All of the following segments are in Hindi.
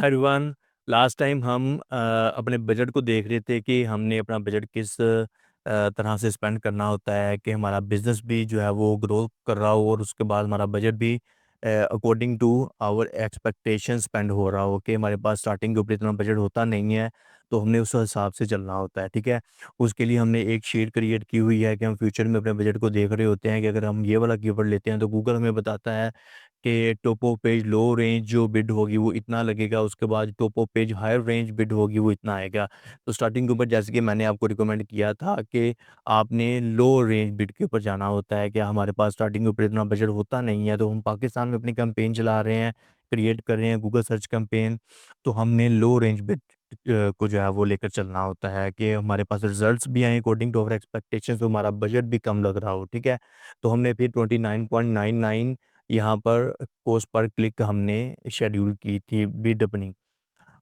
Hi everyone. लास्ट टाइम हम अपने बजट को देख रहे थे कि हमने अपना बजट किस तरह से स्पेंड करना होता है कि हमारा बिजनेस भी जो है वो ग्रो कर रहा हो और उसके बाद हमारा बजट भी according to our expectation spend हो रहा हो कि हमारे पास स्टार्टिंग के ऊपर इतना बजट होता नहीं है, तो हमने उस हिसाब से चलना होता है। ठीक है, उसके लिए हमने एक शीट क्रिएट की हुई है कि हम फ्यूचर में अपने बजट को देख रहे होते हैं कि अगर हम ये वाला कीवर्ड लेते हैं तो गूगल हमें बताता है कि top of page low range जो बिड होगी वो इतना लगेगा, उसके बाद top of page higher range bid होगी वो इतना आएगा। तो स्टार्टिंग के ऊपर जैसे कि मैंने आपको रिकमेंड किया था कि आपने लो रेंज बिड के ऊपर जाना होता है कि हमारे पास स्टार्टिंग के ऊपर इतना बजट होता नहीं है, तो हम पाकिस्तान में अपनी कैंपेन चला रहे हैं, क्रिएट कर रहे हैं गूगल सर्च कैंपेन। तो हमने लो रेंज बिड को जो है वो लेकर चलना होता है कि हमारे पास रिजल्ट्स भी आए अकॉर्डिंग टू अवर एक्सपेक्टेशंस, तो हमारा बजट भी कम लग रहा हो। ठीक है, तो हमने फिर 29.99 यहाँ पर कॉस्ट पर क्लिक हमने शेड्यूल की थी बिड अपनी।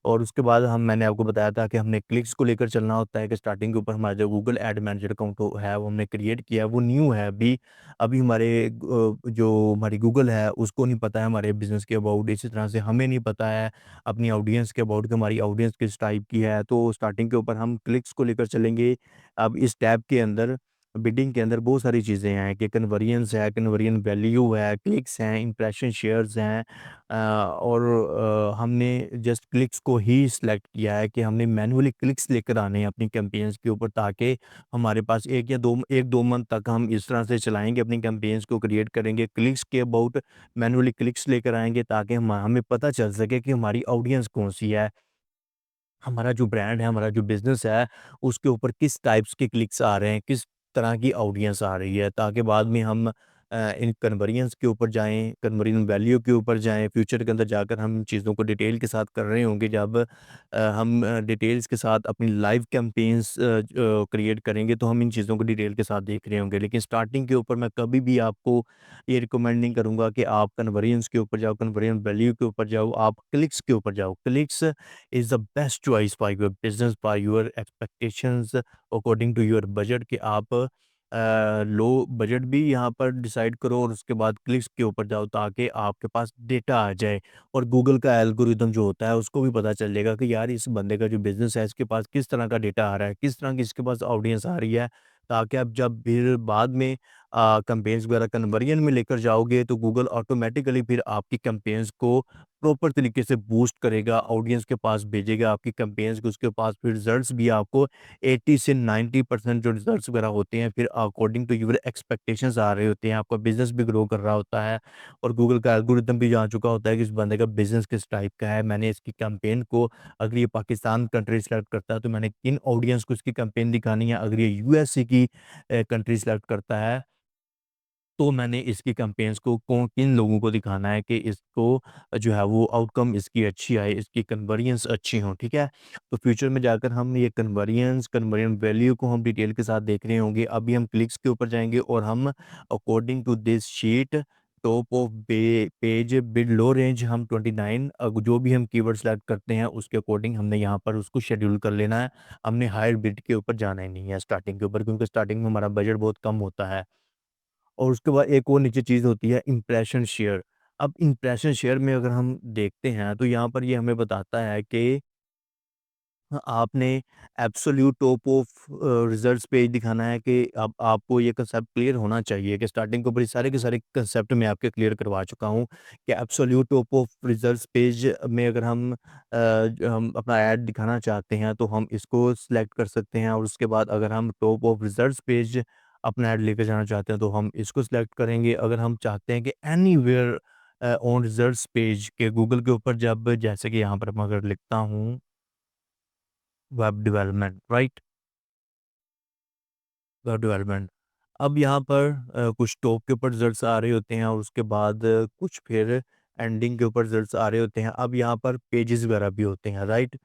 और उसके बाद मैंने आपको बताया था कि हमने क्लिक्स को लेकर चलना होता है कि स्टार्टिंग के ऊपर हमारा जो गूगल एड मैनेजर अकाउंट है वो हमने क्रिएट किया है, वो न्यू है अभी। अभी हमारे जो हमारी गूगल है उसको नहीं पता है हमारे बिजनेस के अबाउट, इसी तरह से हमें नहीं पता है अपनी ऑडियंस के अबाउट कि हमारी ऑडियंस किस टाइप की है। तो स्टार्टिंग के ऊपर हम क्लिक्स को लेकर चलेंगे। अब इस टैब के अंदर बिडिंग के अंदर बहुत सारी चीज़ें हैं कि कन्वर्जेंस है, कन्वर्जन वैल्यू है, क्लिक्स हैं, इंप्रेशन शेयर्स हैं। और हमने जस्ट क्लिक्स को ही सिलेक्ट किया है कि हमने मैन्युअली क्लिक्स लेकर आने हैं अपनी कैंपेन्स के ऊपर, ताकि हमारे पास 1 या 2 मंथ तक हम इस तरह से चलाएँगे, अपनी कैंपेन्स को क्रिएट करेंगे, क्लिक्स के अबाउट मैन्युअली क्लिक्स लेकर आएँगे ताकि हमें पता चल सके कि हमारी ऑडियंस कौन-सी है। हमारा जो ब्रांड है, हमारा जो बिज़नेस है, उसके ऊपर किस टाइप्स के क्लिक्स आ रहे हैं, किस तरह की ऑडियंस आ रही है, ताकि बाद में हम इन कन्वर्जेंस के ऊपर जाएँ, कन्वर्जन वैल्यू के ऊपर जाएँ। फ्यूचर के अंदर जाकर हम चीज़ों को डिटेल के साथ कर रहे होंगे, जब हम डिटेल्स के साथ अपनी लाइव कैंपेन्स क्रिएट करेंगे, तो हम इन चीज़ों को डिटेल के साथ देख रहे होंगे। लेकिन स्टार्टिंग के ऊपर मैं कभी भी आपको ये रिकमेंड नहीं करूँगा कि आप कन्वर्जेंस के ऊपर जाओ, कन्वर्जन वैल्यू के ऊपर जाओ, आप क्लिक्स के ऊपर जाओ। Clicks is the best choice for your business, for your expectations, according to your budget कि आप लो बजट भी यहाँ पर डिसाइड करो और उसके बाद क्लिक्स के ऊपर जाओ ताकि आपके पास डेटा आ जाए और गूगल का एल्गोरिदम जो होता है उसको भी पता चल जाएगा कि यार इस बंदे का जो बिजनेस है इसके पास किस तरह का डेटा आ रहा है, किस तरह की इसके पास ऑडियंस आ रही है, ताकि आप जब फिर बाद में कैंपेन्स वगैरह कन्वर्जन में लेकर जाओगे तो गूगल ऑटोमेटिकली फिर आपकी कैंपेन्स को प्रॉपर तरीके से बूस्ट करेगा, ऑडियंस के पास भेजेगा आपकी कैंपेन्स को, उसके पास फिर रिजल्ट्स भी आपको 80 से 90% जो रिजल्ट्स वगैरह होते हैं फिर अकॉर्डिंग टू यूर एक्सपेक्टेशंस आ रहे होते हैं, आपका बिज़नेस भी ग्रो कर रहा होता है और गूगल का एल्गोरिदम भी जान चुका होता है कि इस बंदे का बिज़नेस किस टाइप का है। मैंने इसकी कैंपेन को, अगर ये पाकिस्तान कंट्री सेलेक्ट करता है तो मैंने किन ऑडियंस को इसकी कैंपेन दिखानी है, अगर ये यूएसए की कंट्री सेलेक्ट करता है तो मैंने इसकी कैंपेन्स को कौन किन लोगों को दिखाना है कि इसको जो है वो आउटकम इसकी अच्छी आए, इसकी कन्वर्जेंस अच्छी हों। ठीक है? तो फ्यूचर में जाकर हम ये कन्वर्जेंस, कन्वर्जन वैल्यू को हम डिटेल के साथ देख रहे होंगे। अभी हम क्लिक्स के ऊपर जाएँगे और हम according to this sheet top of page bid low range हम 29 जो भी हम कीवर्ड सेलेक्ट करते हैं उसके अकॉर्डिंग हमने यहाँ पर उसको शेड्यूल कर लेना है। हमने हायर बिड के ऊपर जाना ही नहीं है स्टार्टिंग के ऊपर, क्योंकि स्टार्टिंग में हमारा बजट बहुत कम होता है। और उसके बाद एक और नीचे चीज़ होती है इम्प्रेशन शेयर। अब इम्प्रेशन शेयर में अगर हम देखते हैं तो यहाँ पर ये हमें बताता है कि आपने absolute top of results page दिखाना है कि अब आपको ये कंसेप्ट क्लियर होना चाहिए कि स्टार्टिंग के ऊपर ये सारे के सारे कंसेप्ट मैं आपके क्लियर करवा चुका हूँ कि absolute top of results page में अगर हम अपना ऐड दिखाना चाहते हैं तो हम इसको सिलेक्ट कर सकते हैं और उसके बाद अगर हम टॉप ऑफ रिजल्ट्स पेज अपना ऐड लेकर जाना चाहते हैं तो हम इसको सिलेक्ट करेंगे। अगर हम चाहते हैं कि एनीवेयर ऑन रिजल्ट्स पेज के गूगल के ऊपर, जब जैसे कि यहाँ पर मैं अगर लिखता हूँ web development, right? Web development. अब यहाँ पर कुछ टॉप के ऊपर रिजल्ट्स आ रहे होते हैं और उसके बाद कुछ फिर एंडिंग के ऊपर रिजल्ट्स आ रहे होते हैं। अब यहाँ पर पेजेस वगैरह भी होते हैं, राइट?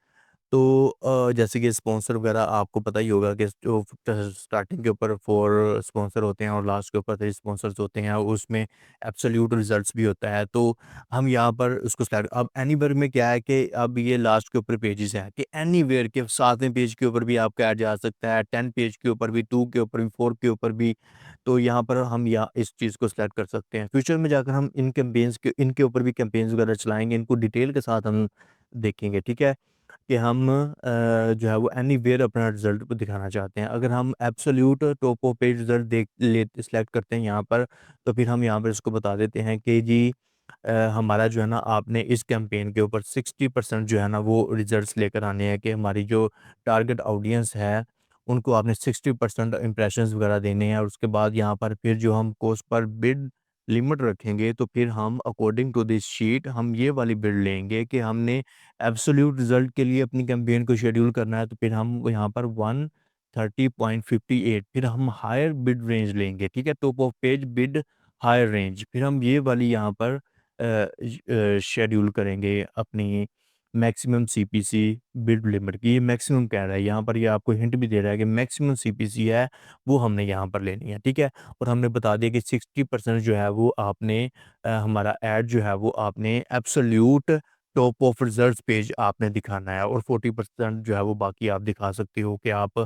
तो जैसे कि स्पॉन्सर वगैरह आपको पता ही होगा कि जो स्टार्टिंग के ऊपर 4 स्पॉन्सर होते हैं और लास्ट के ऊपर 3 स्पॉन्सर्स होते हैं, उसमें एब्सोल्यूट रिजल्ट्स भी होता है। तो हम यहाँ पर उसको सेलेक्ट, अब एनीवेयर में क्या है कि अब ये लास्ट के ऊपर पेजेस हैं कि एनीवेयर के 7वें पेज के ऊपर भी आपका ऐड जा सकता है, 10 पेज के ऊपर भी, 2 के ऊपर भी, 4 के ऊपर भी। तो यहाँ पर हम यहाँ इस चीज़ को सेलेक्ट कर सकते हैं। फ्यूचर में जाकर हम इन कैंपेन्स के इनके ऊपर भी कैंपेन्स वगैरह चलाएँगे, इनको डिटेल के साथ हम देखेंगे, ठीक है? कि हम जो है वो एनीवेयर अपना रिज़ल्ट को दिखाना चाहते हैं। अगर हम absolute top of page result देख ले सिलेक्ट करते हैं यहाँ पर, तो फिर हम यहाँ पर इसको बता देते हैं कि जी हमारा जो है ना आपने इस कैंपेन के ऊपर 60% जो है ना वो रिज़ल्ट्स लेकर आने हैं कि हमारी जो टारगेट ऑडियंस है, उनको आपने 60% इम्प्रेशंस वगैरह देने हैं और उसके बाद यहाँ पर फिर जो हम कॉस्ट पर बिड लिमिट रखेंगे, तो फिर हम अकॉर्डिंग टू दिस शीट हम ये वाली बिड लेंगे कि हमने एब्सोल्यूट रिजल्ट के लिए अपनी कैंपेन को शेड्यूल करना है, तो फिर हम यहाँ पर 130.58 फिर हम हायर बिड रेंज लेंगे, ठीक है? Top of page bid higher range फिर हम ये वाली यहाँ पर शेड्यूल करेंगे अपनी मैक्सिमम सीपीसी बिड लिमिट की। ये मैक्सिमम कह रहा है यहाँ पर, ये आपको हिंट भी दे रहा है कि मैक्सिमम सीपीसी है वो हमने यहाँ पर लेनी है, ठीक है? और हमने बता दिया कि 60% जो है वो आपने हमारा ऐड जो है वो आपने absolute top of results page आपने दिखाना है और 40% जो है वो बाकी आप दिखा सकते हो कि आप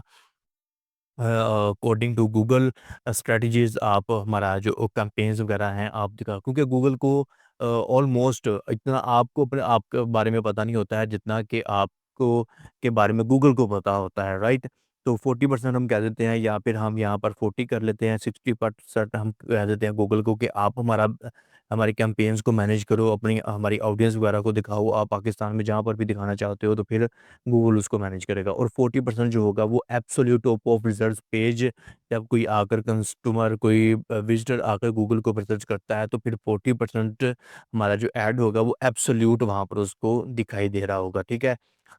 अकॉर्डिंग टू गूगल स्ट्रेटजीज़ आप हमारा जो कैंपेन्स वगैरह हैं आप दिखा, क्योंकि गूगल को ऑलमोस्ट इतना आपको अपने आप के बारे में पता नहीं होता है जितना कि आपको के बारे में गूगल को पता होता है, राइट? तो 40% हम कह देते हैं या फिर हम यहाँ पर 40 कर लेते हैं, 60% हम कह देते हैं गूगल को कि आप हमारी कैंपेन्स को मैनेज करो, अपनी हमारी ऑडियंस वगैरह को दिखाओ, आप पाकिस्तान में जहाँ पर भी दिखाना चाहते हो, तो फिर गूगल उसको मैनेज करेगा और 40% जो होगा वो absolute top of results page, जब कोई आकर कस्टमर कोई विजिटर आकर गूगल को रिसर्च करता है, तो फिर 40% हमारा जो ऐड होगा वो एब्सोल्यूट वहाँ पर उसको दिखाई दे रहा होगा, ठीक है?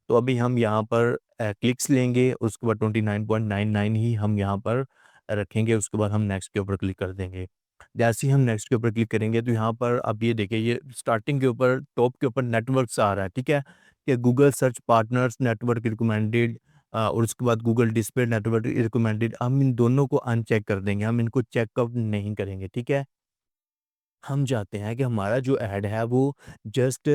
तो अभी हम यहाँ पर क्लिक्स लेंगे, उसके बाद 29.99 ही हम यहाँ पर रखेंगे, उसके बाद हम नेक्स्ट के ऊपर क्लिक कर देंगे। जैसे ही हम नेक्स्ट के ऊपर क्लिक करेंगे, तो यहाँ पर अब ये देखिए, ये स्टार्टिंग के ऊपर टॉप के ऊपर नेटवर्क्स आ रहा है, ठीक है? कि Google search partners network recommended और उसके बाद गूगल डिस्प्ले नेटवर्क रिकमेंडेड, हम इन दोनों को अनचेक कर देंगे, हम इनको चेकआउट नहीं करेंगे, ठीक है? हम चाहते हैं कि हमारा जो ऐड है वो जस्ट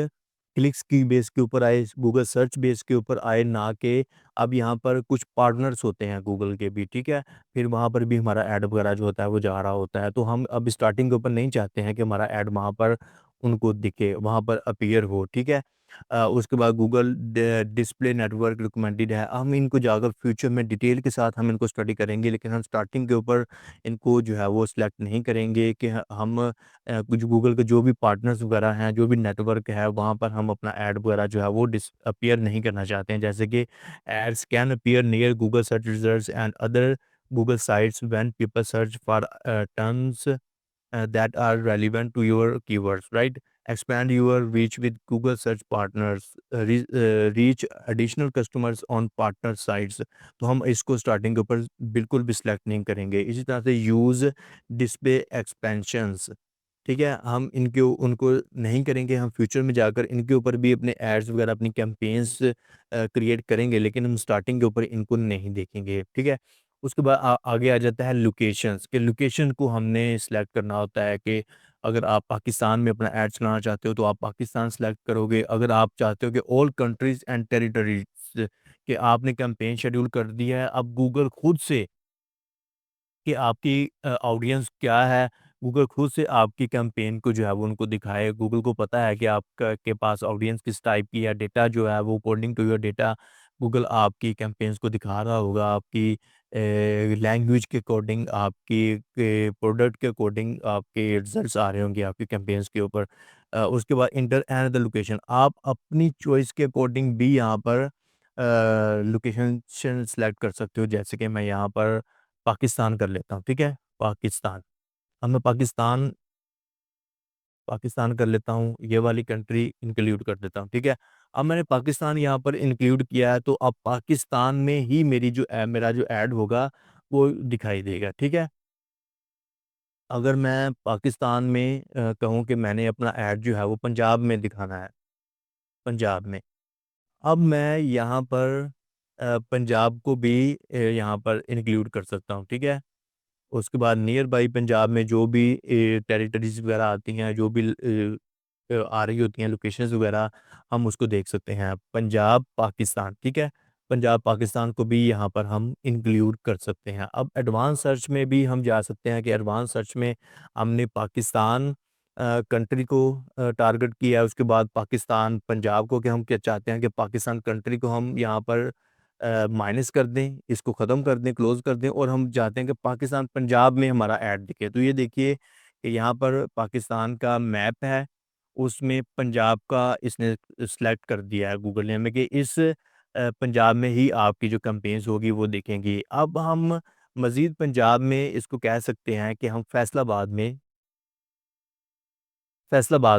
क्लिक्स की बेस के ऊपर आए, गूगल सर्च बेस के ऊपर आए, ना कि अब यहाँ पर कुछ पार्टनर्स होते हैं गूगल के भी, ठीक है? फिर वहाँ पर भी हमारा ऐड वगैरह जो होता है वो जा रहा होता है, तो हम अब स्टार्टिंग के ऊपर नहीं चाहते हैं कि हमारा ऐड वहाँ पर उनको दिखे, वहाँ पर अपीयर हो, ठीक है? उसके बाद गूगल डिस्प्ले नेटवर्क रिकमेंडेड है, हम इनको जाकर फ्यूचर में डिटेल के साथ हम इनको स्टडी करेंगे, लेकिन हम स्टार्टिंग के ऊपर इनको जो है वो सिलेक्ट नहीं करेंगे कि हम कुछ गूगल के जो भी पार्टनर्स वगैरह हैं, जो भी नेटवर्क है, वहाँ पर हम अपना ऐड वगैरह जो है वो अपीयर नहीं करना चाहते हैं। जैसे कि ads can appear near Google search results and other Google sites when people search for terms that are relevant to your keywords, right? Expand your reach with Google search partners, reach additional customers on partner sites. तो हम इसको स्टार्टिंग के ऊपर बिल्कुल भी सिलेक्ट नहीं करेंगे। इसी तरह से यूज़ डिस्प्ले एक्सपेंशंस, ठीक है? हम इनके उनको नहीं करेंगे, हम फ्यूचर में जाकर इनके ऊपर भी अपने एड्स वगैरह अपनी कैंपेन्स क्रिएट करेंगे, लेकिन हम स्टार्टिंग के ऊपर इनको नहीं देखेंगे, ठीक है? उसके बाद आगे आ जाता है लोकेशंस, कि लोकेशन को हमने सिलेक्ट करना होता है कि अगर आप पाकिस्तान में अपना ऐड चलाना चाहते हो, तो आप पाकिस्तान सेलेक्ट करोगे। अगर आप चाहते हो कि ऑल कंट्रीज़ एंड टेरिटरीज़ कि आपने कैंपेन शेड्यूल कर दी है, अब गूगल खुद से कि आपकी ऑडियंस क्या है, गूगल खुद से आपकी कैंपेन को जो है वो उनको दिखाए। गूगल को पता है कि आपका के पास ऑडियंस किस टाइप की है, डेटा जो है वो according to your data Google आपकी कैंपेन्स को दिखा रहा होगा, आपकी लैंग्वेज के अकॉर्डिंग, आपकी के प्रोडक्ट के अकॉर्डिंग आपके रिजल्ट्स आ रहे होंगे आपकी कैंपेन्स के ऊपर। उसके बाद एंटर अनदर लोकेशन, आप अपनी चॉइस के अकॉर्डिंग भी यहाँ पर लोकेशन सेलेक्ट कर सकते हो। जैसे कि मैं यहाँ पर पाकिस्तान कर लेता हूँ, ठीक है? पाकिस्तान। अब मैं पाकिस्तान पाकिस्तान कर लेता हूँ, ये वाली कंट्री इंक्लूड कर देता हूँ, ठीक है? अब मैंने पाकिस्तान यहाँ पर इंक्लूड किया है, तो अब पाकिस्तान में ही मेरा जो ऐड होगा, वो दिखाई देगा, ठीक है? अगर मैं पाकिस्तान में कहूँ कि मैंने अपना ऐड जो है वो पंजाब में दिखाना है, पंजाब में। अब मैं यहाँ पर पंजाब को भी यहाँ पर इंक्लूड कर सकता हूँ, ठीक है? उसके बाद नियर बाई पंजाब में जो भी टेरिटरीज़ वगैरह आती हैं, जो भी आ रही होती हैं लोकेशंस वगैरह, हम उसको देख सकते हैं। पंजाब, पाकिस्तान, ठीक है? पंजाब, पाकिस्तान को भी यहाँ पर हम इंक्लूड कर सकते हैं। अब एडवांस सर्च में भी हम जा सकते हैं कि एडवांस सर्च में हमने पाकिस्तान कंट्री को टारगेट किया है, उसके बाद पाकिस्तान, पंजाब को, कि हम क्या चाहते हैं कि पाकिस्तान कंट्री को हम यहाँ पर माइनस कर दें, इसको ख़त्म कर दें, क्लोज़ कर दें, और हम चाहते हैं कि पाकिस्तान पंजाब में हमारा ऐड दिखे। तो ये देखिए कि यहाँ पर पाकिस्तान का मैप है, उसमें पंजाब का इसने सेलेक्ट कर दिया है गूगल ने हमें कि इस पंजाब में ही आपकी जो कैंपेन्स होगी वो दिखेंगी। अब हम मज़ीद पंजाब में इसको कह सकते हैं कि हम फैसलाबाद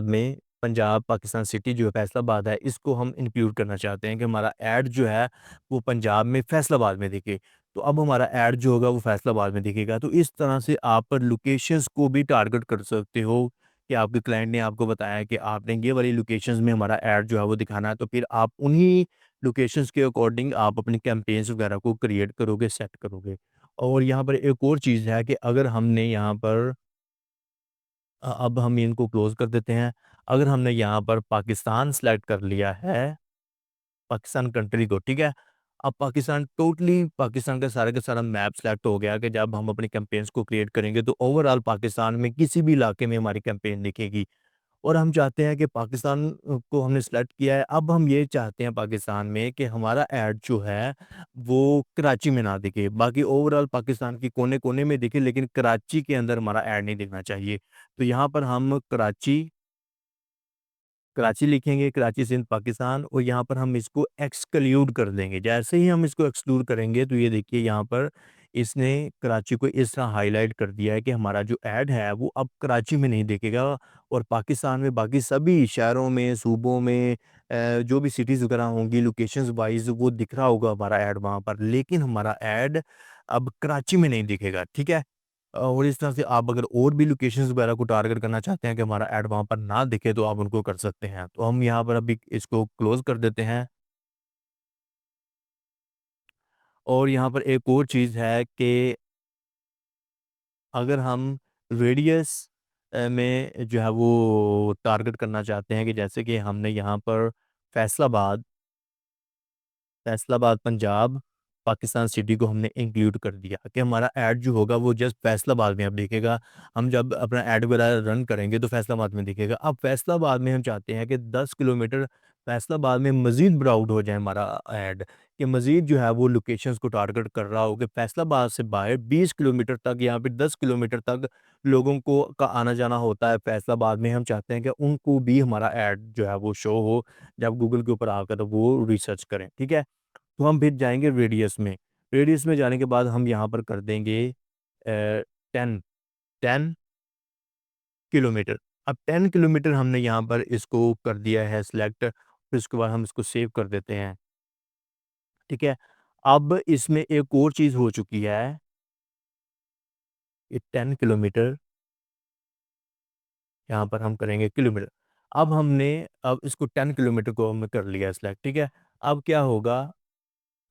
में पंजाब पाकिस्तान सिटी जो है फैसलाबाद है, इसको हम इंक्लूड करना चाहते हैं कि हमारा ऐड जो है वो पंजाब में फैसलाबाद में दिखे। तो अब हमारा ऐड जो होगा वो फैसलाबाद में दिखेगा। तो इस तरह से आप लोकेशंस को भी टारगेट कर सकते हो कि आपके क्लाइंट ने आपको बताया कि आपने ये वाली लोकेशंस में हमारा ऐड जो है वो दिखाना है, तो फिर आप उन्हीं लोकेशंस के अकॉर्डिंग आप अपनी कैंपेन्स वगैरह को क्रिएट करोगे, सेट करोगे। और यहाँ पर एक और चीज़ है कि अगर हमने यहाँ पर अब हम इनको क्लोज़ कर देते हैं। अगर हमने यहाँ पर पाकिस्तान सेलेक्ट कर लिया है, पाकिस्तान कंट्री को, ठीक है? अब पाकिस्तान टोटली पाकिस्तान का सारा मैप सेलेक्ट हो गया कि जब हम अपनी कैंपेन्स को क्रिएट करेंगे तो ओवरऑल पाकिस्तान में किसी भी इलाके में हमारी कैंपेन दिखेगी। और हम चाहते हैं कि पाकिस्तान को हमने सेलेक्ट किया है, अब हम ये चाहते हैं पाकिस्तान में कि हमारा ऐड जो है, वो कराची में ना दिखे। बाकी ओवरऑल पाकिस्तान के कोने-कोने में दिखे, लेकिन कराची के अंदर हमारा ऐड नहीं दिखना चाहिए। तो यहाँ पर हम कराची लिखेंगे, कराची सिंध पाकिस्तान, और यहाँ पर हम इसको एक्सक्लूड कर देंगे। जैसे ही हम इसको एक्सक्लूड करेंगे तो ये देखिए यहाँ पर इसने कराची को इस तरह हाइलाइट कर दिया है कि हमारा जो ऐड है वो अब कराची में नहीं दिखेगा, और पाकिस्तान में बाकी सभी शहरों में, सूबों में जो भी सिटीज़ वगैरह होंगी लोकेशंस वाइज़ वो दिख रहा होगा हमारा ऐड वहाँ पर, लेकिन हमारा ऐड अब कराची में नहीं दिखेगा, ठीक है? और इस तरह से आप अगर और भी लोकेशंस वगैरह को टारगेट करना चाहते हैं कि हमारा ऐड वहाँ पर ना दिखे, तो आप उनको कर सकते हैं। तो हम यहाँ पर अभी इसको क्लोज़ कर देते हैं, और यहाँ पर एक और चीज़ है कि अगर हम रेडियस में जो है वो टारगेट करना चाहते हैं, कि जैसे कि हमने यहाँ पर फैसलाबाद फैसलाबाद पंजाब, पाकिस्तान सिटी को हमने इंक्लूड कर दिया कि हमारा ऐड जो होगा वो जस्ट फैसलाबाद में अब दिखेगा। हम जब अपना ऐड वगैरह रन करेंगे तो फैसलाबाद में दिखेगा। अब फैसलाबाद में हम चाहते हैं कि 10 किलोमीटर फैसलाबाद में मज़ीद ब्रॉड हो जाए हमारा ऐड, कि मज़ीद जो है वो लोकेशंस को टारगेट कर रहा हो कि फैसलाबाद से बाहर 20 किलोमीटर तक या फिर 10 किलोमीटर तक लोगों को का आना-जाना होता है फैसलाबाद में। हम चाहते हैं कि उनको भी हमारा ऐड जो है वो शो हो, जब गूगल के ऊपर आकर वो रिसर्च करें, ठीक है? तो हम फिर जाएँगे रेडियस में। रेडियस में जाने के बाद हम यहाँ पर कर देंगे 10 10 किलोमीटर। अब 10 किलोमीटर हमने यहाँ पर इसको कर दिया है सिलेक्ट, फिर उसके बाद हम इसको सेव कर देते हैं, ठीक है? अब इसमें एक और चीज़ हो चुकी है, ये 10 किलोमीटर यहाँ पर हम करेंगे किलोमीटर। अब इसको 10 किलोमीटर को हमने कर लिया सिलेक्ट, ठीक है? अब क्या होगा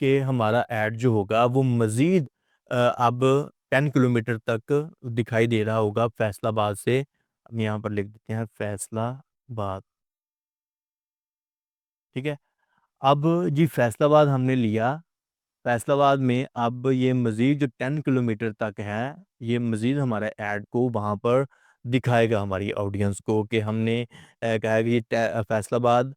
कि हमारा ऐड जो होगा वो मज़ीद अब 10 किलोमीटर तक दिखाई दे रहा होगा फैसलाबाद से। हम यहाँ पर लिख देते हैं फैसलाबाद, ठीक है? अब जी फैसलाबाद हमने लिया, फैसलाबाद में अब ये मज़ीद जो 10 किलोमीटर तक है, ये मज़ीद हमारे ऐड को वहाँ पर दिखाएगा हमारी ऑडियंस को, कि हमने कहा है कि ये फैसलाबाद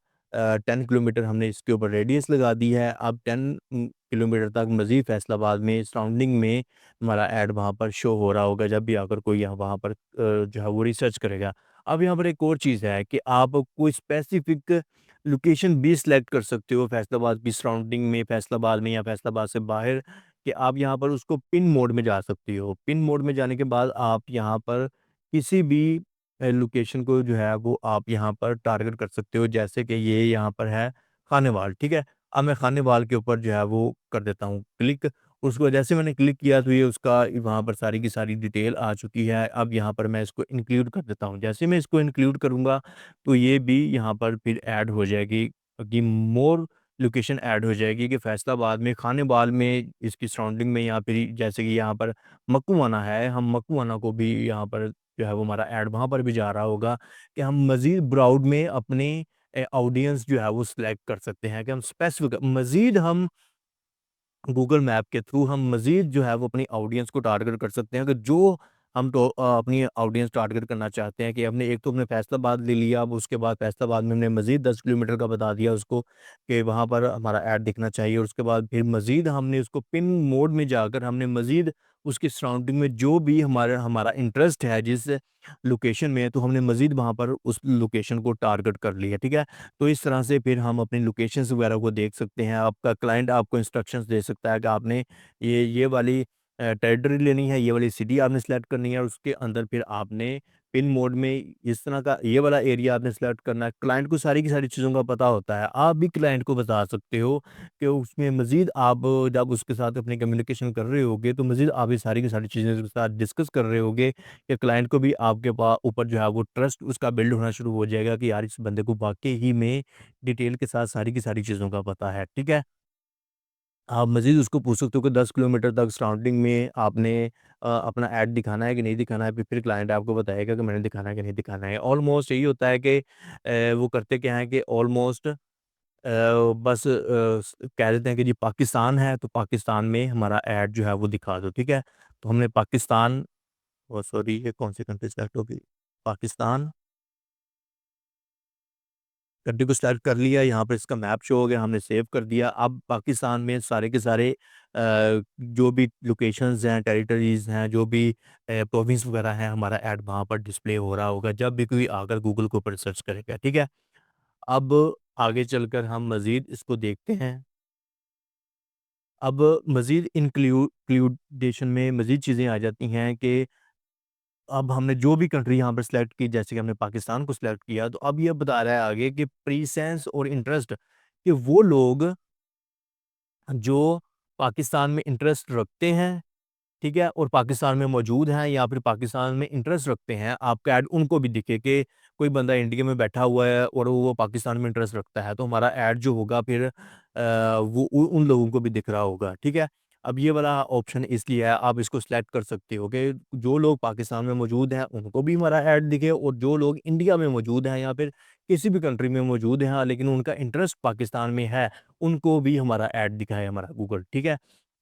10 किलोमीटर हमने इसके ऊपर रेडियस लगा दी है। अब 10 किलोमीटर तक मज़ीद फैसलाबाद में सराउंडिंग में हमारा ऐड वहाँ पर शो हो रहा होगा, जब भी आकर कोई यहाँ वहाँ पर जो है वो रिसर्च करेगा। अब यहाँ पर एक और चीज़ है कि आप कोई स्पेसिफ़िक लोकेशन भी सिलेक्ट कर सकते हो फैसलाबाद की सराउंडिंग में, फैसलाबाद में या फैसलाबाद से बाहर, कि आप यहाँ पर उसको पिन मोड में जा सकते हो। पिन मोड में जाने के बाद आप यहाँ पर किसी भी लोकेशन को जो है वो आप यहाँ पर टारगेट कर सकते हो। जैसे कि ये यहाँ पर है खानेवाल, ठीक है? अब मैं खानेवाल के ऊपर जो है वो कर देता हूँ क्लिक। उसको जैसे मैंने क्लिक किया तो ये उसका वहाँ पर सारी की सारी डिटेल आ चुकी है। अब यहाँ पर मैं इसको इंक्लूड कर देता हूँ। जैसे मैं इसको इंक्लूड करूँगा तो ये भी यहाँ पर फिर ऐड हो जाएगी, कि मोर लोकेशन ऐड हो जाएगी, कि फैसलाबाद में, खानेवाल में, इसकी सराउंडिंग में, या फिर जैसे कि यहाँ पर मक्कूआना है, हम मक्कूआना को भी यहाँ पर जो है वो हमारा ऐड वहाँ पर भी जा रहा होगा, कि हम मज़ीद ब्राउड में अपने ऑडियंस जो है वो सिलेक्ट कर सकते हैं, कि हम स्पेसिफ़िक मज़ीद हम गूगल मैप के थ्रू हम मज़ीद जो है वो अपनी ऑडियंस को टारगेट कर सकते हैं, कि जो हम तो अपनी ऑडियंस टारगेट करना चाहते हैं कि हमने एक तो हमने फैसलाबाद ले लिया, अब उसके बाद फैसलाबाद में हमने मज़ीद 10 किलोमीटर का बता दिया उसको कि वहाँ पर हमारा ऐड दिखना चाहिए। और उसके बाद फिर मज़ीद हमने उसको पिन मोड में जाकर हमने मज़ीद उसकी सराउंडिंग में जो भी हमारा हमारा इंटरेस्ट है जिस लोकेशन में है, तो हमने मज़ीद वहाँ पर उस लोकेशन को टारगेट कर लिया, ठीक है? तो इस तरह से फिर हम अपनी लोकेशंस वगैरह को देख सकते हैं। आपका क्लाइंट आपको इंस्ट्रक्शंस दे सकता है कि आपने ये वाली टेरिटरी लेनी है, ये वाली सिटी आपने सेलेक्ट करनी है और उसके अंदर फिर आपने पिन मोड में इस तरह का ये वाला एरिया आपने सेलेक्ट करना है। क्लाइंट को सारी की सारी चीज़ों का पता होता है। आप भी क्लाइंट को बता सकते हो कि उसमें मज़ीद आप जब उसके साथ अपनी कम्युनिकेशन कर रहे होगे, तो मज़ीद आप ये सारी की सारी चीज़ें उसके साथ डिस्कस कर रहे होगे कि क्लाइंट को भी आपके ऊपर जो है वो ट्रस्ट उसका बिल्ड होना शुरू हो जाएगा कि यार इस बंदे को वाक़ई ही में डिटेल के साथ सारी की सारी चीज़ों का पता है, ठीक है? आप मज़ीद उसको पूछ सकते हो कि 10 किलोमीटर तक सराउंडिंग में आपने अपना ऐड दिखाना है कि नहीं दिखाना है, फिर क्लाइंट आपको बताएगा कि मैंने दिखाना है कि नहीं दिखाना है। ऑलमोस्ट यही होता है कि वो करते क्या हैं कि ऑलमोस्ट बस कह देते हैं कि जी पाकिस्तान है, तो पाकिस्तान में हमारा ऐड जो है वो दिखा दो, ठीक है? तो हमने पाकिस्तान सॉरी ये कौन-सी कंट्री सेलेक्ट होगी? पाकिस्तान कंट्री को सेलेक्ट कर लिया, यहाँ पे इसका मैप शो हो गया, हमने सेव कर दिया। अब पाकिस्तान में सारे के सारे जो भी लोकेशंस हैं, टेरिटरीज़ हैं, जो भी प्रोविंस वगैरह हैं, हमारा ऐड वहाँ पर डिस्प्ले हो रहा होगा, जब भी कोई आकर गूगल के ऊपर सर्च करेगा, ठीक है? अब आगे चलकर हम मज़ीद इसको देखते हैं। अब मज़ीद इंक्लूडेशन में मज़ीद चीज़ें आ जाती हैं कि अब हमने जो भी कंट्री यहाँ पर सिलेक्ट की, जैसे कि हमने पाकिस्तान को सिलेक्ट किया, तो अब ये बता रहा है आगे कि प्रीसेंस और इंटरेस्ट कि वो लोग जो पाकिस्तान में इंटरेस्ट रखते हैं, ठीक है? और पाकिस्तान में मौजूद हैं या फिर पाकिस्तान में इंटरेस्ट रखते हैं, आपका ऐड उनको भी दिखे कि कोई बंदा इंडिया में बैठा हुआ है और वो पाकिस्तान में इंटरेस्ट रखता है, तो हमारा ऐड जो होगा फिर वो उन लोगों को भी दिख रहा होगा, ठीक है? अब ये वाला ऑप्शन इसलिए है, आप इसको सिलेक्ट कर सकते हो कि जो लोग पाकिस्तान में मौजूद हैं, उनको भी हमारा ऐड दिखे और जो लोग इंडिया में मौजूद हैं या फिर किसी भी कंट्री में मौजूद हैं, लेकिन उनका इंटरेस्ट पाकिस्तान में है, उनको भी हमारा ऐड दिखाए हमारा गूगल, ठीक है?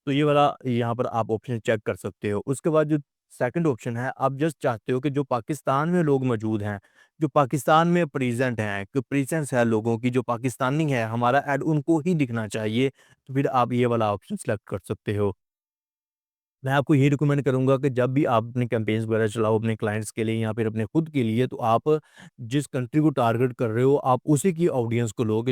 तो ये वाला यहाँ पर आप ऑप्शन चेक कर सकते हो। उसके बाद जो सेकंड ऑप्शन है, आप जस्ट चाहते हो कि जो पाकिस्तान में लोग मौजूद हैं, जो पाकिस्तान में प्रेज़ेंट हैं, कि प्रेज़ेंस है लोगों की जो पाकिस्तानी है, हमारा ऐड उनको ही दिखना चाहिए, तो फिर आप ये वाला ऑप्शन सेलेक्ट कर सकते हो। मैं आपको यही रिकमेंड करूँगा कि जब भी आप अपने कैंपेन्स वगैरह चलाओ अपने क्लाइंट्स के लिए या फिर अपने खुद के लिए, तो आप जिस कंट्री को टारगेट कर रहे हो, आप उसी की ऑडियंस को लो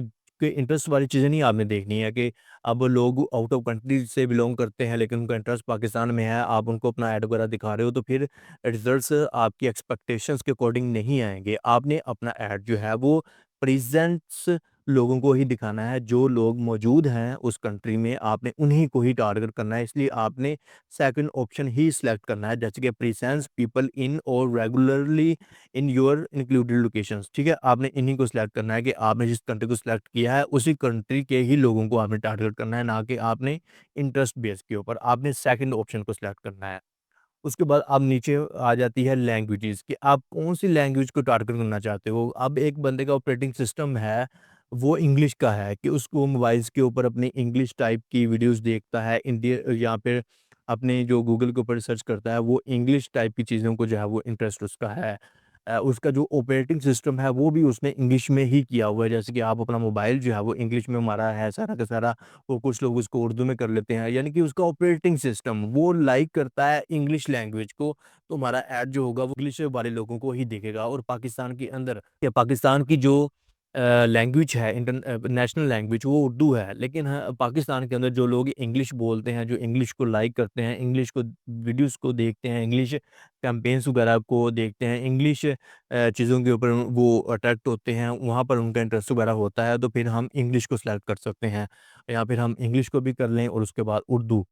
कि इंटरेस्ट वाली चीज़ें नहीं आपने देखनी है कि अब लोग आउट ऑफ कंट्री से बिलॉन्ग करते हैं, लेकिन उनका इंटरेस्ट पाकिस्तान में है, आप उनको अपना ऐड वगैरह दिखा रहे हो, तो फिर रिज़ल्ट्स आपकी एक्सपेक्टेशंस के अकॉर्डिंग नहीं आएँगे। आपने अपना ऐड जो है वो प्रेज़ेंट्स लोगों को ही दिखाना है, जो लोग मौजूद हैं उस कंट्री में, आपने उन्हीं को ही टारगेट करना है, इसलिए आपने सेकंड ऑप्शन ही सिलेक्ट करना है, जैसे कि प्रेजेंस पीपल इन और regularly in your included locations, ठीक है? आपने इन्हीं को सिलेक्ट करना है कि आपने जिस कंट्री को सिलेक्ट किया है उसी कंट्री के ही लोगों को आपने टारगेट करना है, ना कि आपने इंटरेस्ट बेस के ऊपर आपने सेकंड ऑप्शन को सिलेक्ट करना है। उसके बाद अब नीचे आ जाती है लैंग्वेजेस कि आप कौन-सी लैंग्वेज को टारगेट करना चाहते हो। अब एक बंदे का ऑपरेटिंग सिस्टम है, वो इंग्लिश का है कि उसको मोबाइल्स के ऊपर अपनी इंग्लिश टाइप की वीडियोज़ देखता है, इंडिया या फिर अपने जो गूगल के ऊपर सर्च करता है, वो इंग्लिश टाइप की चीज़ों को जो है वो इंटरेस्ट उसका है। उसका जो ऑपरेटिंग सिस्टम है, वो भी उसने इंग्लिश में ही किया हुआ है। जैसे कि आप अपना मोबाइल जो है वो इंग्लिश में हमारा है सारा का सारा, वो कुछ लोग उसको उर्दू में कर लेते हैं, यानी कि उसका ऑपरेटिंग सिस्टम वो लाइक करता है इंग्लिश लैंग्वेज को, तो हमारा ऐड जो होगा वो इंग्लिश वाले लोगों को ही दिखेगा। और पाकिस्तान के अंदर या पाकिस्तान की जो लैंग्वेज है नेशनल लैंग्वेज वो उर्दू है, लेकिन हाँ, पाकिस्तान के अंदर जो लोग इंग्लिश बोलते हैं, जो इंग्लिश को लाइक करते हैं, इंग्लिश को वीडियोज़ को देखते हैं, इंग्लिश कैंपेन्स वगैरह को देखते हैं, इंग्लिश चीज़ों के ऊपर वो अट्रैक्ट होते हैं, वहाँ पर उनका इंटरेस्ट वगैरह होता है, तो फिर हम इंग्लिश को सेलेक्ट कर सकते हैं। या फिर हम इंग्लिश को भी कर लें और उसके बाद उर्दू,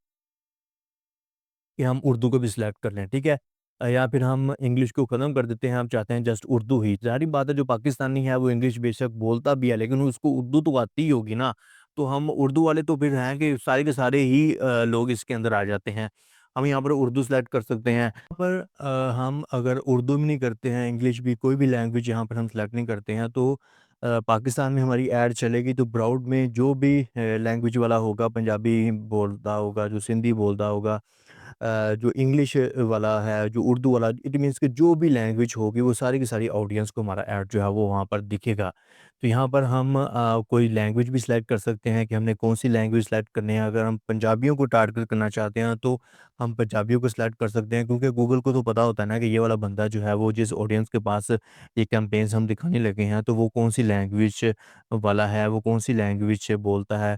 कि हम उर्दू को भी सिलेक्ट कर लें, ठीक है? या फिर हम इंग्लिश को ख़त्म कर देते हैं, हम चाहते हैं जस्ट उर्दू ही। ज़ाहिर-सी बात है जो पाकिस्तानी है वो इंग्लिश बेशक बोलता भी है, लेकिन उसको उर्दू तो आती ही होगी ना, तो हम उर्दू वाले तो फिर हैं कि सारे के सारे ही लोग इसके अंदर आ जाते हैं। हम यहाँ पर उर्दू सेलेक्ट कर सकते हैं। यहाँ पर हम अगर उर्दू भी नहीं करते हैं, इंग्लिश भी कोई भी लैंग्वेज यहाँ पर हम सेलेक्ट नहीं करते हैं, तो पाकिस्तान में हमारी ऐड चलेगी तो ब्राउड में जो भी लैंग्वेज वाला होगा, पंजाबी बोलता होगा, जो सिंधी बोलता होगा, जो इंग्लिश वाला है, जो उर्दू वाला, इट मीन्स कि जो भी लैंग्वेज होगी वो सारी की सारी ऑडियंस को हमारा ऐड जो है वो वहाँ पर दिखेगा। तो यहाँ पर हम कोई लैंग्वेज भी सिलेक्ट कर सकते हैं कि हमने कौन-सी लैंग्वेज सिलेक्ट करनी है। अगर हम पंजाबियों को टारगेट करना चाहते हैं तो हम पंजाबियों को सिलेक्ट कर सकते हैं, क्योंकि गूगल को तो पता होता है ना कि ये वाला बंदा जो है वो जिस ऑडियंस के पास ये कैंपेन्स हम दिखाने लगे हैं तो वो कौन-सी लैंग्वेज वाला है, वो कौन-सी लैंग्वेज बोलता है।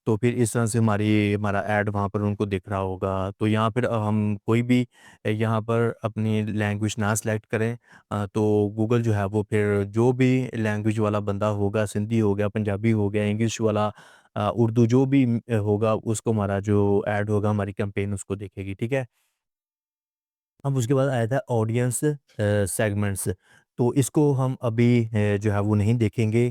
तो फिर इस तरह से हमारा ऐड वहाँ पर उनको दिख रहा होगा। तो यहाँ फिर हम कोई भी यहाँ पर अपनी लैंग्वेज ना सिलेक्ट करें, तो गूगल जो है वो फिर जो भी लैंग्वेज वाला बंदा होगा, सिंधी हो गया, पंजाबी हो गया, इंग्लिश वाला, उर्दू जो भी होगा, उसको हमारा जो ऐड होगा, हमारी कैंपेन उसको दिखेगी, ठीक है? अब उसके बाद आया था ऑडियंस सेगमेंट्स। तो इसको हम अभी जो है वो नहीं देखेंगे।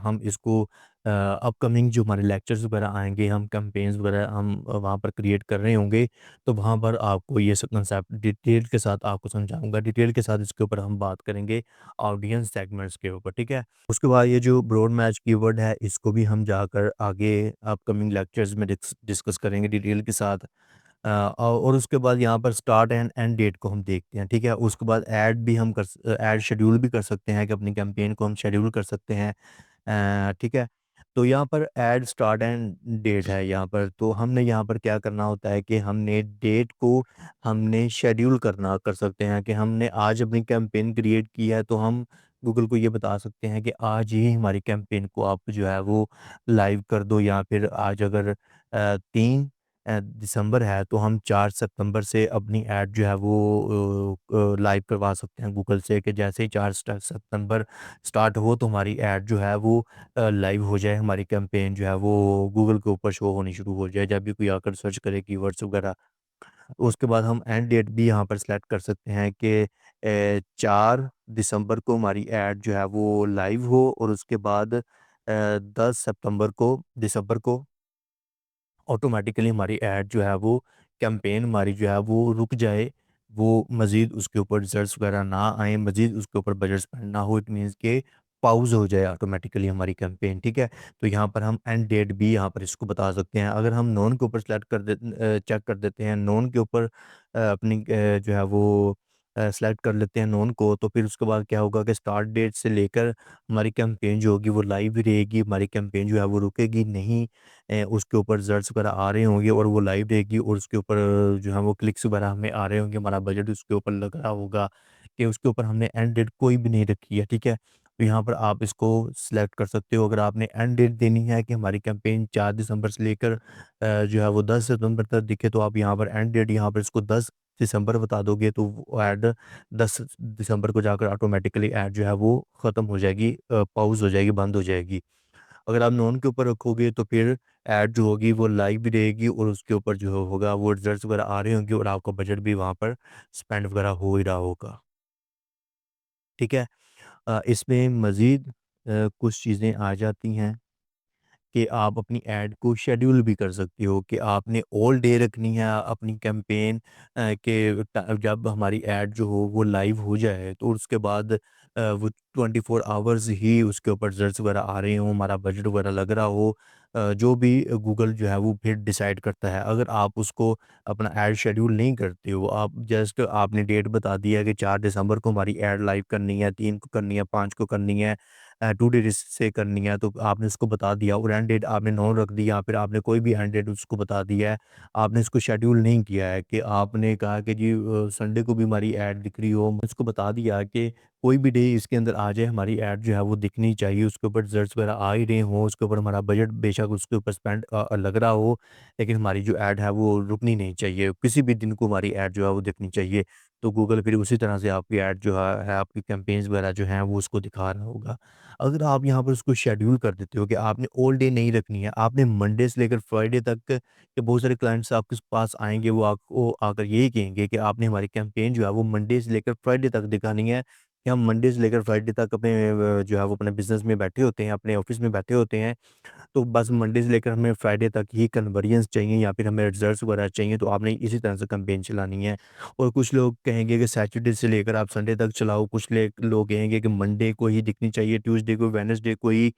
हम इसको अपकमिंग जो हमारे लेक्चर्स वगैरह आएँगे, हम कैंपेन्स वगैरह हम वहाँ पर क्रिएट कर रहे होंगे, तो वहाँ पर आपको ये सब कंसेप्ट डिटेल के साथ आपको समझाऊँगा। डिटेल के साथ इसके ऊपर हम बात करेंगे ऑडियंस सेगमेंट्स के ऊपर, ठीक है? उसके बाद ये जो ब्रॉड मैच कीवर्ड है, इसको भी हम जाकर आगे अपकमिंग लेक्चर्स में डिस्कस करेंगे डिटेल के साथ। और उसके बाद यहाँ पर स्टार्ट एंड एंड डेट को हम देखते हैं, ठीक है? उसके बाद ऐड भी हम ऐड शेड्यूल भी कर सकते हैं कि अपनी कैंपेन को हम शेड्यूल कर सकते हैं। ठीक है? तो यहाँ पर ऐड स्टार्ट एंड डेट है यहाँ पर, तो हमने यहाँ पर क्या करना होता है कि हमने डेट को हमने शेड्यूल करना कर सकते हैं कि हमने आज अपनी कैंपेन क्रिएट की है, तो हम गूगल को ये बता सकते हैं कि आज ही हमारी कैंपेन को आप जो है वो लाइव कर दो, या फिर आज अगर 3 दिसंबर है तो हम 4 सितंबर से अपनी ऐड जो है वो लाइव करवा सकते हैं गूगल से, कि जैसे ही 4 सितंबर स्टार्ट हो तो हमारी ऐड जो है वो लाइव हो जाए, हमारी कैंपेन जो है वो गूगल के ऊपर शो होनी शुरू हो जाए जब भी कोई आकर सर्च करे कीवर्ड्स वगैरह। उसके बाद हम एंड डेट भी यहाँ पर सेलेक्ट कर सकते हैं कि 4 दिसंबर को हमारी ऐड जो है वो लाइव हो, और उसके बाद 10 सितंबर को दिसंबर को ऑटोमेटिकली हमारी ऐड जो है वो कैंपेन हमारी जो है वो रुक जाए, वो मज़ीद उसके ऊपर रिज़ल्ट्स वगैरह ना आएँ, मज़ीद उसके ऊपर बजट स्पेंड ना हो, इट मीन्स कि पॉज़ हो जाए ऑटोमेटिकली हमारी कैंपेन, ठीक है? तो यहाँ पर हम एंड डेट भी यहाँ पर इसको बता सकते हैं। अगर हम नोन के ऊपर चेक कर देते हैं, नोन के ऊपर अपनी जो है वो सेलेक्ट कर लेते हैं नोन को, तो फिर उसके बाद क्या होगा कि स्टार्ट डेट से लेकर हमारी कैंपेन जो होगी वो लाइव ही रहेगी, हमारी कैंपेन जो है वो रुकेगी नहीं। उसके ऊपर रिज़ल्ट्स वगैरह आ रहे होंगे और वो लाइव रहेगी, और उसके ऊपर जो है वो क्लिक्स वगैरह हमें आ रहे होंगे, हमारा बजट उसके ऊपर लग रहा होगा कि उसके ऊपर हमने एंड डेट कोई भी नहीं रखी है, ठीक है? तो यहाँ पर आप इसको सिलेक्ट कर सकते हो। अगर आपने एंड डेट देनी है कि हमारी कैंपेन 4 दिसंबर से लेकर जो है वो 10 सितंबर तक दिखे, तो आप यहाँ पर एंड डेट यहाँ पर इसको 10 दिसंबर बता दोगे, तो वो ऐड 10 दिसंबर को जाकर ऑटोमेटिकली ऐड जो है वो ख़त्म हो जाएगी, पॉज़ हो जाएगी, बंद हो जाएगी। अगर आप नॉन के ऊपर रखोगे तो फिर ऐड जो होगी वो लाइव भी रहेगी, और उसके ऊपर जो होगा वो रिजल्ट्स वगैरह आ रहे होंगे, और आपका बजट भी वहाँ पर स्पेंड वगैरह हो ही रहा होगा। ठीक है? इसमें मज़ीद कुछ चीज़ें आ जाती हैं कि आप अपनी ऐड को शेड्यूल भी कर सकते हो कि आपने ऑल डे रखनी है अपनी कैंपेन, कि जब हमारी ऐड जो हो वो लाइव हो जाए, तो उसके बाद वो 24 आवर्स ही उसके ऊपर रिजल्ट्स वगैरह आ रहे हों, हमारा बजट वगैरह लग रहा हो, जो भी गूगल जो है वो फिर डिसाइड करता है। अगर आप उसको अपना ऐड शेड्यूल नहीं करते हो, आप जस्ट आपने डेट बता दिया कि 4 दिसंबर को हमारी ऐड लाइव करनी है, 3 को करनी है, 5 को करनी है, 2 डेज़ से करनी है, तो आपने उसको बता दिया, और एंड डेट आपने नो रख दी, या फिर आपने कोई भी एंड डेट उसको बता दिया है। आपने इसको शेड्यूल नहीं किया है कि आपने कहा कि जी संडे को भी हमारी ऐड दिख रही हो। इसको बता दिया कि कोई भी डे इसके अंदर आ जाए, हमारी ऐड जो है वो दिखनी चाहिए, उसके ऊपर रिज़ल्ट्स वगैरह आ ही रहे हों, उसके ऊपर हमारा बजट बेशक उसके ऊपर स्पेंड लग रहा हो, लेकिन हमारी जो ऐड है वो रुकनी नहीं चाहिए। किसी भी दिन को हमारी ऐड जो है वो दिखनी चाहिए। तो गूगल फिर उसी तरह से आपकी ऐड जो है आपकी कैंपेन्स वगैरह जो हैं वो उसको दिखा रहा होगा। अगर आप यहाँ पर उसको शेड्यूल कर देते हो कि आपने ऑल डे नहीं रखनी है, आपने मंडे से लेकर फ्राइडे तक के बहुत सारे क्लाइंट्स आपके पास आएँगे, वो आपको आकर यही कहेंगे कि आपने हमारी कैंपेन जो है वो मंडे से लेकर फ्राइडे तक दिखानी है, कि हम मंडे से लेकर फ्राइडे तक अपने जो है वो अपने बिज़नेस में बैठे होते हैं, अपने ऑफ़िस में बैठे होते हैं। तो बस मंडे से लेकर हमें फ्राइडे तक ही कन्वर्जन्स चाहिए या फिर हमें रिजल्ट्स वगैरह चाहिए, तो आपने इसी तरह से कैंपेन चलानी है। और कुछ लोग कहेंगे कि सैटरडे से लेकर आप संडे तक चलाओ, कुछ ले लोग कहेंगे कि मंडे को ही दिखनी चाहिए, ट्यूसडे को, वेडनेसडे को ही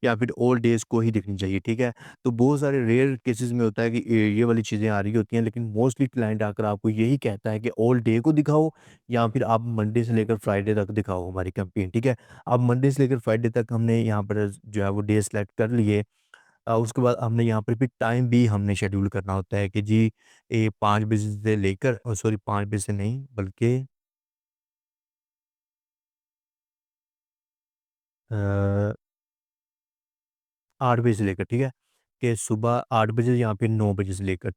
या फिर ऑल डेज़ को ही दिखनी चाहिए, ठीक है? तो बहुत सारे रेयर केसेज़ में होता है कि ये वाली चीज़ें आ रही होती हैं, लेकिन मोस्टली क्लाइंट आकर आपको यही कहता है कि ऑल डे को दिखाओ या फिर आप मंडे से लेकर फ्राइडे तक दिखाओ हमारी कैंपेन, ठीक है? अब मंडे से लेकर फ्राइडे तक हमने यहाँ पर जो है वो डे सेलेक्ट कर लिए। उसके बाद हमने यहाँ पर फिर टाइम भी हमने शेड्यूल करना होता है कि जी, ये 5 बजे से लेकर सॉरी 5 बजे से नहीं बल्कि 8 बजे से लेकर, ठीक है? कि सुबह 8 बजे या फिर 9 बजे से लेकर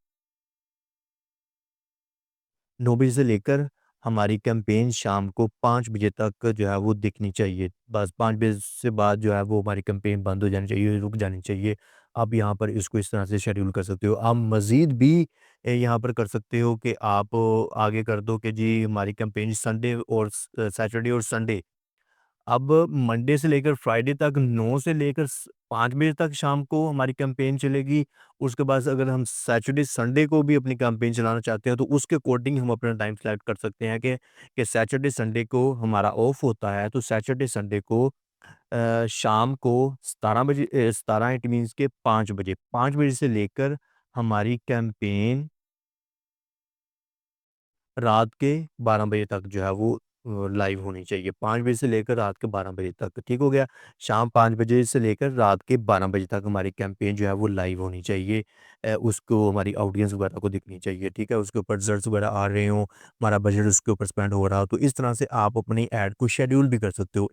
9 बजे से लेकर हमारी कैंपेन शाम को 5 बजे तक जो है वो दिखनी चाहिए। बस 5 बजे से बाद जो है वो हमारी कैंपेन बंद हो जानी चाहिए, रुक जानी चाहिए। आप यहाँ पर इसको इस तरह से शेड्यूल कर सकते हो। आप मज़ीद भी यहाँ पर कर सकते हो कि आप आगे कर दो कि जी हमारी कैंपेन संडे और सैटरडे और संडे। अब मंडे से लेकर फ्राइडे तक 9 से लेकर 5 बजे तक शाम को हमारी कैंपेन चलेगी। उसके बाद अगर हम सैटरडे, संडे को भी अपनी कैंपेन चलाना चाहते हैं, तो उसके अकॉर्डिंग हम अपना टाइम सेलेक्ट कर सकते हैं कि सैटरडे, संडे को हमारा ऑफ होता है, तो सैटरडे, संडे को शाम को 17 बजे 17 इट मीन्स के 5 बजे से लेकर हमारी कैंपेन रात के 12 बजे तक जो है वो लाइव होनी चाहिए। 5 बजे से लेकर रात के 12 बजे तक, ठीक हो गया? शाम 5 बजे से लेकर रात के 12 बजे तक हमारी कैंपेन जो है वो लाइव होनी चाहिए। उसको हमारी ऑडियंस वगैरह को दिखनी चाहिए, ठीक है? उसके ऊपर रिज़ल्ट्स वगैरह आ रहे हों, हमारा बजट उसके ऊपर स्पेंड हो रहा हो, तो इस तरह से आप अपनी ऐड को शेड्यूल भी कर सकते हो।